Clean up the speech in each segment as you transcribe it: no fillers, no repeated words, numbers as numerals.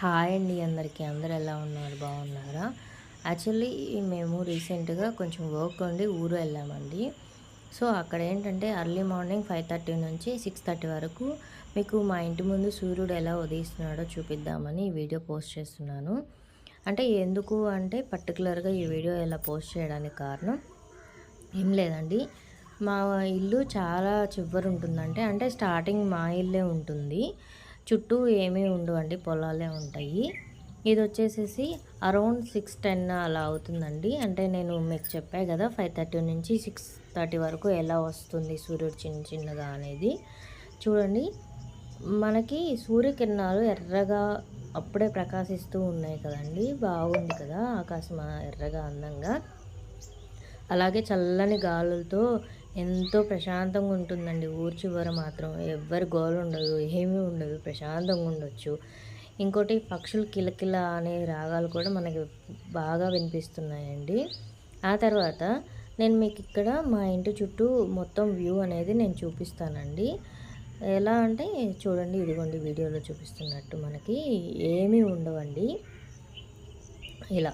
Hi అండి అందరికీ. అందరూ ఎలా ఉన్నారు? బాగున్నారా? యాక్చువల్లీ మేము రీసెంట్గా కొంచెం వర్క్ ఉండి ఊరు వెళ్ళామండి. సో అక్కడ ఏంటంటే ఎర్లీ మార్నింగ్ 5:30 నుంచి 6:30 వరకు మీకు మా ఇంటి ముందు సూర్యుడు ఎలా ఉదయిస్తున్నాడో చూపిద్దామని ఈ వీడియో పోస్ట్ చేస్తున్నాను. అంటే ఎందుకు అంటే పర్టికులర్గా ఈ వీడియో ఎలా పోస్ట్ చేయడానికి కారణం ఏం లేదండి. మా ఇల్లు చాలా చివరి ఉంటుందంటే అంటే స్టార్టింగ్ మా ఇల్లే ఉంటుంది. చుట్టూ ఏమీ ఉండవండి, పొలాలే ఉంటాయి. ఇది వచ్చేసేసి అరౌండ్ 6:10 అలా అవుతుందండి. అంటే నేను మీకు చెప్పా కదా 5:30 నుంచి 6:30 వరకు ఎలా వస్తుంది సూర్యుడు చిన్న చిన్నగా అనేది. చూడండి, మనకి సూర్యకిరణాలు ఎర్రగా అప్పుడే ప్రకాశిస్తూ ఉన్నాయి కదండి. బాగుంది కదా ఆకాశం ఎర్రగా అందంగా. అలాగే చల్లని గాలులతో ఎంతో ప్రశాంతంగా ఉంటుందండి. ఊరు చివర మాత్రం ఎవ్వరి గోల ఉండదు, ఏమీ ఉండదు, ప్రశాంతంగా ఉండొచ్చు. ఇంకోటి పక్షులు కిలకిల అనే రాగాలు కూడా మనకి బాగా వినిపిస్తున్నాయండి. ఆ తర్వాత నేను మీకు ఇక్కడ మా ఇంటి చుట్టూ మొత్తం వ్యూ అనేది నేను చూపిస్తానండి. ఎలా అంటే చూడండి, ఇదిగోండి వీడియోలో చూపిస్తున్నట్టు మనకి ఏమీ ఉండవండి. ఇలా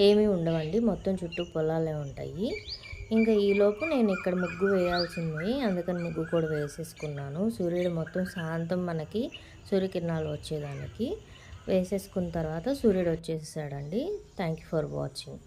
ఏమీ ఉండవండి, మొత్తం చుట్టూ పొలాలే ఉంటాయి. ఇంకా ఈలోపు నేను ఇక్కడ ముగ్గు వేయాల్సింది, అందుకని ముగ్గు కూడా వేసేసుకున్నాను. సూర్యుడు మొత్తం శాంతం మనకి సూర్యకిరణాలు వచ్చేదానికి వేసేసుకున్న తర్వాత సూర్యుడు వచ్చేసాడండి. Thank you for watching.